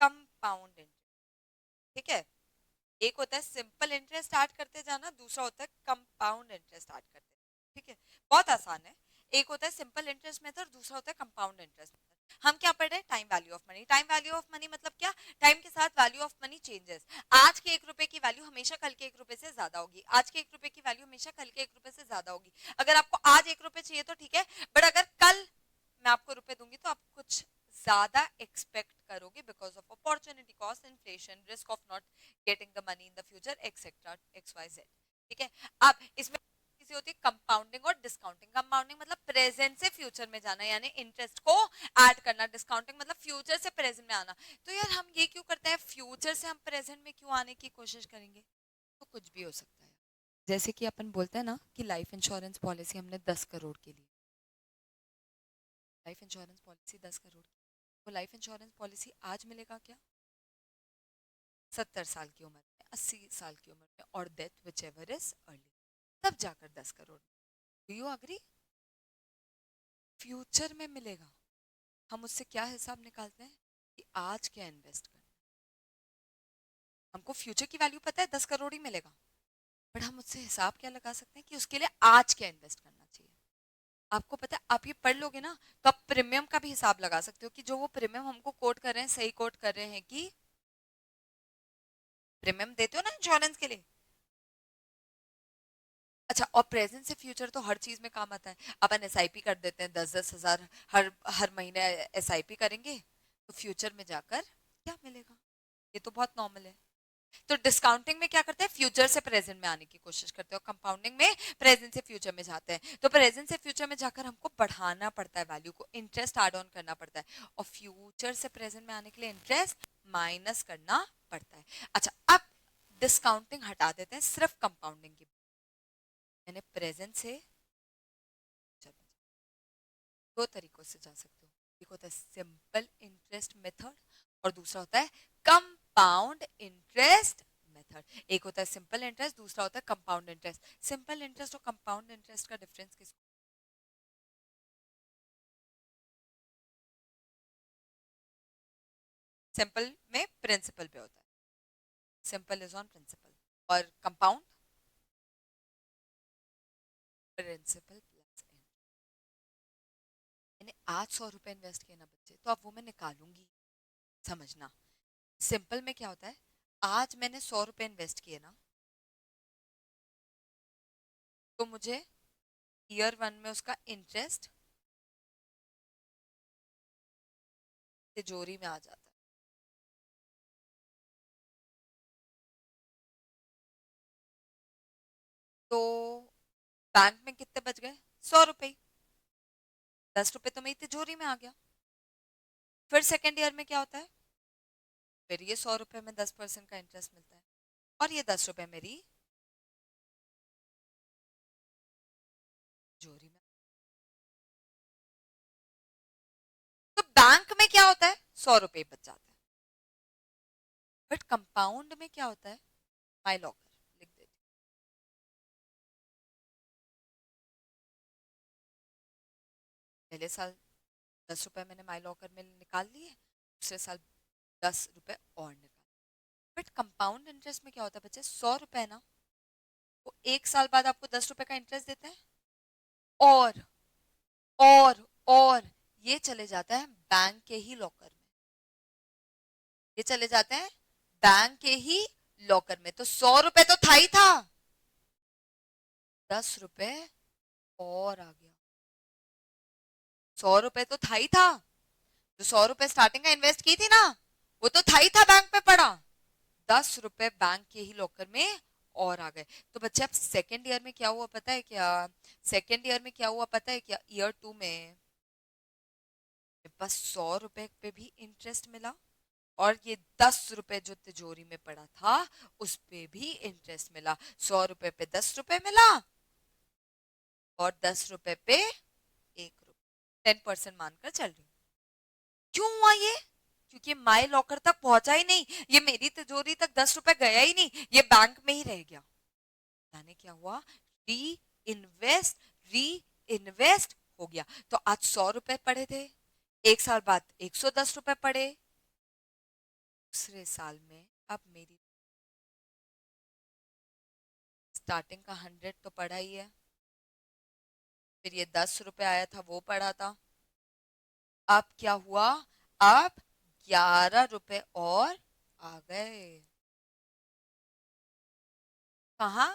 कंपाउंड इंटरेस्ट, ठीक है? एक होता है सिंपल इंटरेस्ट स्टार्ट करते जाना, दूसरा होता है कंपाउंड इंटरेस्ट स्टार्ट करते, ठीक है? बहुत आसान है। एक होता है सिंपल इंटरेस्ट मेथड, दूसरा होता है कंपाउंड इंटरेस्ट मेथड। हम क्या पढ़ रहे हैं? Time value of money. Time value of money मतलब क्या? टाइम के साथ वैल्यू ऑफ मनी चेंजेस। आज के 1 रुपए की वैल्यू हमेशा कल के 1 रुपए से ज्यादा होगी, आज के 1 रुपए की वैल्यू हमेशा कल के 1 रुपए से ज्यादा होगी। अगर आपको आज 1 रुपए चाहिए तो ठीक है, बट अगर कल मैं आपको रुपए दूंगी तो आप कुछ ज्यादा एक्सपेक्ट करोगे because of opportunity cost, inflation, risk of not getting the money in the future, etcetera x y z, ठीक है? अब इसमें किसी होती है कंपाउंडिंग और डिस्काउंटिंग। कंपाउंडिंग मतलब प्रेजेंट से फ्यूचर में जाना, यानी इंटरेस्ट को ऐड करना। डिस्काउंटिंग मतलब फ्यूचर से प्रेजेंट में आना। तो यार हम ये क्यों करते हैं? फ्यूचर से हम प्रेजेंट में क्यों आने की कोशिश करेंगे? तो कुछ भी हो सकता है, जैसे कि अपन बोलते हैं ना कि लाइफ इंश्योरेंस पॉलिसी हमने 10 करोड़ के लिए, लाइफ इंश्योरेंस पॉलिसी 10 करोड़ की, वो लाइफ इंश्योरेंस पॉलिसी आज मिलेगा क्या? 70 साल की उम्र में, 80 साल की उम्र में, और death which ever is early, तब जाकर 10 crore. Do you agree? Future में मिलेगा। हम उससे क्या हिसाब निकालते हैं कि आज क्या इन्वेस्ट करना। हमको फ्यूचर की वैल्यू पता है 10 करोड़ ही मिलेगा, बट हम उससे हिसाब क्या लगा सकते हैं कि उसके लिए आज क्या इन्वेस्ट करना चाहिए। आपको पता है, आप ये पढ़ लोगे ना तो आप प्रीमियम का भी हिसाब लगा सकते हो कि जो वो प्रीमियम हमको कोट कर रहे हैं सही कोट कर रहे हैं कि प्रीमियम देते हो ना इंश्योरेंस के लिए। अच्छा, और प्रेजेंट से फ्यूचर तो हर चीज में काम आता है। अपन एसआईपी कर देते हैं, 10-10 हजार हर हर महीने एसआईपी करेंगे, तो फ्यूचर में जाकर क्या मिलेगा? ये तो बहुत नॉर्मल है। तो डिस्काउंटिंग में क्या करते हैं? फ्यूचर से प्रेजेंट में आने की कोशिश करते हैं, और कंपाउंडिंग में प्रेजेंट से फ्यूचर में जाते हैं। तो प्रेजेंट से फ्यूचर में जाकर हमको बढ़ाना पड़ता है वैल्यू को, इंटरेस्ट एड ऑन करना पड़ता है, और फ्यूचर से प्रेजेंट में आने के लिए इंटरेस्ट माइनस करना पड़ता है। अच्छा, अब डिस्काउंटिंग हटा देते हैं, सिर्फ कंपाउंडिंग की। मैंने प्रेजेंट से दो तरीकों से जा सकते हो। एक होता है सिंपल इंटरेस्ट मेथड, और दूसरा होता है कंपाउंड इंटरेस्ट मेथड। एक होता है सिंपल इंटरेस्ट, दूसरा होता है कंपाउंड इंटरेस्ट। सिंपल इंटरेस्ट और कंपाउंड इंटरेस्ट का डिफरेंस किसको? सिंपल में प्रिंसिपल पे होता है, सिंपल इज ऑन प्रिंसिपल, और कंपाउंड प्रिंसिपल प्लस इंटरेस्ट। मैंने आज 100 रुपए इन्वेस्ट किए ना बच्चे, तो अब वो मैं निकालूंगी, समझना। सिंपल में क्या होता है? आज मैंने 100 रुपए इन्वेस्ट किए ना, तो मुझे ईयर 1 में उसका इंटरेस्ट तिजोरी में आ जाता है। तो बैंक में कितने बच गए? 100 रुपए। 10 रुपए तो मेरी तिजोरी में आ गया। फिर सेकेंड ईयर में क्या होता है? फिर ये 100 रुपए में 10% का इंटरेस्ट मिलता है, और ये 10 रुपए मेरी तिजोरी में। तो बैंक में क्या होता है? 100 रुपए बच जाता है। बट कंपाउंड में क्या होता है? माई लॉकर लिख देती हूँ। पहले साल 10 रुपए मैंने माई लॉकर में निकाल लिए, दूसरे साल 10 रुपए और निकाल। बट कंपाउंड इंटरेस्ट में क्या होता है बच्चे? 100 रुपए ना, वो 1 साल बाद आपको 10 रुपए का इंटरेस्ट देते हैं, और और ये चले जाता है बैंक के ही लॉकर में। ये चले जाते हैं बैंक के ही लॉकर में। तो 100 रुपए तो था ही था, 10 रुपए और आ गया। 100 रुपए तो था ही था, जो 100 रुपए स्टार्टिंग का इन्वेस्ट की थी ना, वो तो था ही था बैंक पे पड़ा। 10 रुपए बैंक के ही लॉकर में और आ गए। तो बच्चे अब सेकेंड ईयर में क्या हुआ पता है क्या? सेकेंड ईयर में क्या हुआ पता है क्या? ईयर 2 में मेरे पास 100 रुपए पे भी इंटरेस्ट मिला, और ये 10 रुपए जो तिजोरी में पड़ा था उस पे भी इंटरेस्ट मिला। 100 रुपए पे 10 रुपए मिला, और 10 रुपए पे 1 रुपए, 10% मानकर चल रही हूँ। क्यों हुआ ये? क्योंकि माई लॉकर तक पहुंचा ही नहीं, ये मेरी तिजोरी तक 10 रुपए गया ही नहीं, ये बैंक में ही रह गया। यानी क्या हुआ, री इन्वेस्ट, री इन्वेस्ट हो गया। तो आज 100 रुपए पड़े थे, एक साल बाद 110 रुपए पड़े, दूसरे साल में अब मेरी स्टार्टिंग का 100 तो पड़ा ही है, फिर ये 10 रुपए आया था वो पड़ा था, अब क्या हुआ, अब 11 रुपए और आ गए। कहा,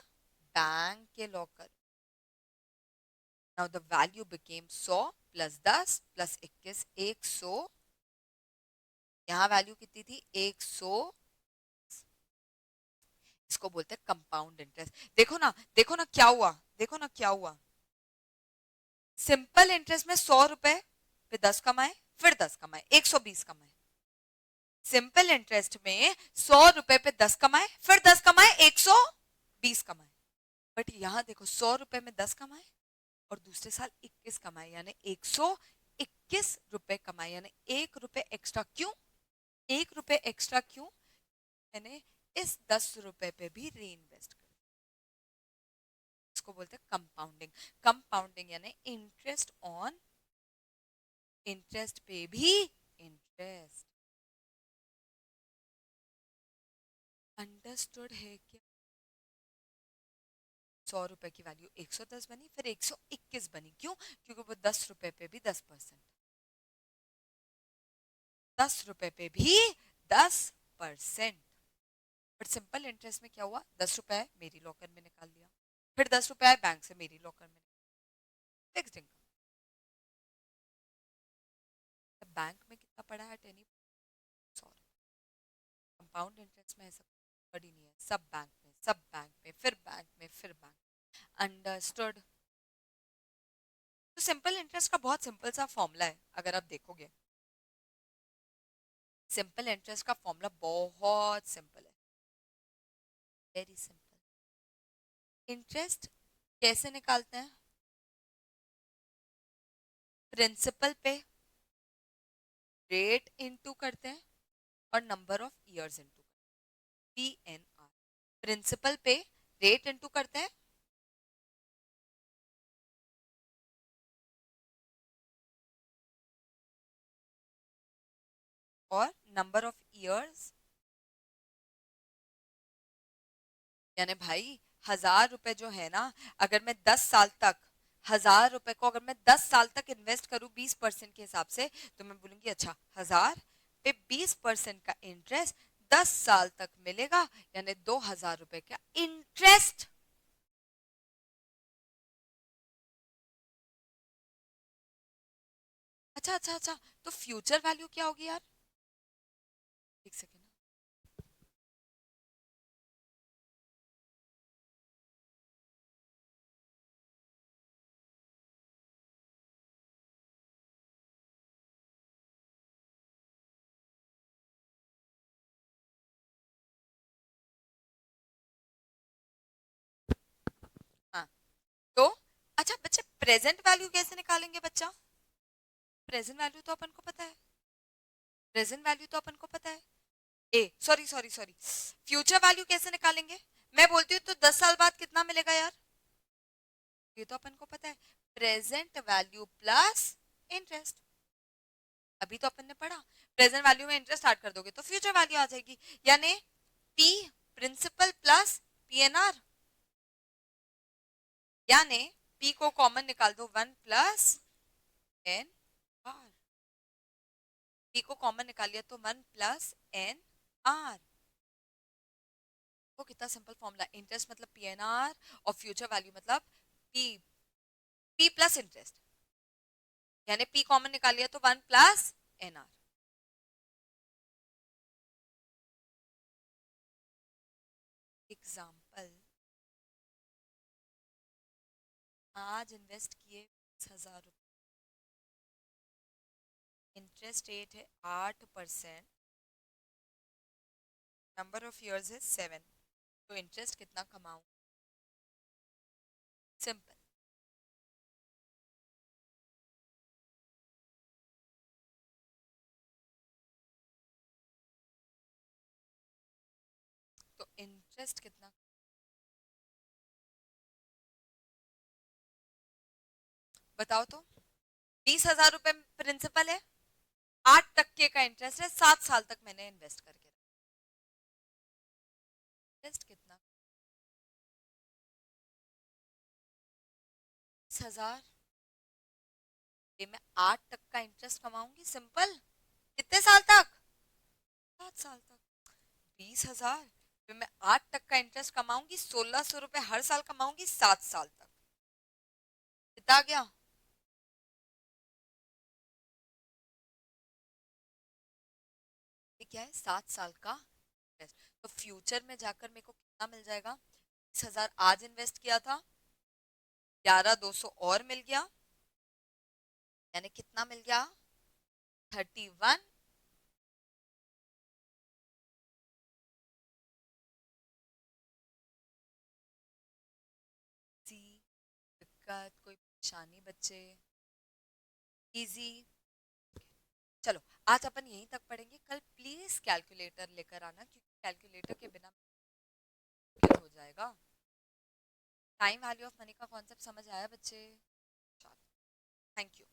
बैंक के locker. Now the value became 100 plus 10 plus 21, 100। यहां वैल्यू कितनी थी, 100। इसको बोलते हैं कंपाउंड इंटरेस्ट। देखो ना क्या हुआ, देखो ना क्या हुआ। सिंपल इंटरेस्ट में 100 रुपए पे 10 कमाए, फिर 10 कमाए, 120 कमाए। सिंपल इंटरेस्ट में 100 रुपए पे 10 कमाए, फिर 10 कमाए, 120 कमाए। बट यहां देखो 100 रुपए में 10 कमाए और दूसरे साल 21 कमाए, यानी 121 रुपए कमाए, यानी 1 रुपए एक्स्ट्रा। क्यों 1 रुपए एक्स्ट्रा, क्यों, मैंने इस 10 रुपए पे भी री इन्वेस्ट कर। इसको बोलते हैं कंपाउंडिंग। कंपाउंडिंग यानी इंटरेस्ट ऑन इंटरेस्ट पे भी इंटरेस्ट। अंडरस्टूड है क्या? 100 रुपए की वैल्यू 110 बनी, फिर 121 बनी। क्यों, क्योंकि वो 10 रुपए पे भी 10%, 10 रुपए पे भी 10%। बट सिंपल इंटरेस्ट में क्या हुआ, 10 रुपए मेरी लॉकर में निकाल लिया, फिर 10 रुपए बैंक से मेरी लॉकर में, फिक्स्ड इनकम। बैंक में कितना पड़ा है, 10। कंपाउंड इंटरेस्ट में ऐसा बड़ी नहीं है, सब बैंक में, सब बैंक में, फिर बैंक में, फिर बैंक। अंडरस्टूड। तो सिंपल इंटरेस्ट का बहुत सिंपल सा फॉर्मूला है, अगर आप देखोगे सिंपल इंटरेस्ट का फॉर्मूला बहुत सिंपल है, वेरी सिंपल। इंटरेस्ट कैसे निकालते हैं, प्रिंसिपल पे रेट इनटू करते हैं और number of years into, PNR। Principal पे रेट इनटू करते हैं और नंबर ऑफ इयर्स, यानी भाई 1000 रुपए जो है ना, अगर मैं 10 साल तक 1000 रुपए को अगर मैं 10 साल तक इन्वेस्ट करूं 20% के हिसाब से, तो मैं बोलूंगी अच्छा 1000 पे 20% का इंटरेस्ट 10 साल तक मिलेगा, यानी 2000 रुपए का इंटरेस्ट। अच्छा अच्छा अच्छा, तो फ्यूचर वैल्यू क्या होगी यार, एक सेकेंड। हाँ, तो अच्छा बच्चे, प्रेजेंट वैल्यू कैसे निकालेंगे बच्चा, प्रेजेंट वैल्यू तो अपन को पता है, प्रेजेंट वैल्यू तो अपन को पता है। Uh sorry sorry sorry, future value कैसे निकालेंगे, मैं बोलती हूँ तो 10 साल बाद कितना मिलेगा यार, ये तो अपन को पता है, प्रेजेंट वैल्यू प्लस इंटरेस्ट। अभी तो अपन ने पढ़ा, प्रेजेंट वैल्यू में इंटरेस्ट ऐड कर दोगे तो फ्यूचर वैल्यू आ जाएगी, यानी पी प्रिंसिपल प्लस PNR, यानी पी को कॉमन निकाल दो, 1 प्लस NR। पी को कॉमन निकाल लिया तो 1 प्लस NR। वो कितना सिंपल फॉर्मूला, इंटरेस्ट मतलब PNR और फ्यूचर वैल्यू मतलब पी, पी प्लस इंटरेस्ट, यानी पी कॉमन निकाल लिया तो 1 प्लस NR। एग्जाम्पल, आज इन्वेस्ट किए 20,000 रुपये, इंटरेस्ट रेट है 8%, नंबर ऑफ इयर्स है 7, तो इंटरेस्ट कितना कमाऊं, सिंपल। इंटरेस्ट कितना, बताओ तो। 20,000 रुपए प्रिंसिपल है, 8% का इंटरेस्ट है, 7 साल तक मैंने इन्वेस्ट करके रखा। इंटरेस्ट कितना, 20,000 पे मैं 8% इंटरेस्ट कमाऊंगी, सिंपल। कितने साल तक, 7 साल तक। 20,000 पे मैं 8% इंटरेस्ट कमाऊंगी, 1,600 रुपए हर साल कमाऊंगी, 7 साल तक। कितना आ गया, ये क्या है, 7 साल का इन्वेस्ट। तो फ्यूचर में जाकर मेरे को कितना मिल जाएगा, 20,000 आज इन्वेस्ट किया था, 11,200 और मिल गया, यानी कितना मिल गया, 31। दिक्कत कोई परेशानी बच्चे, इजी। चलो आज अपन यहीं तक पढ़ेंगे, कल प्लीज कैलकुलेटर लेकर आना, क्योंकि कैलकुलेटर के बिना मुश्किल हो जाएगा। टाइम वैल्यू ऑफ मनी का कॉन्सेप्ट समझ आया बच्चे, थैंक यू।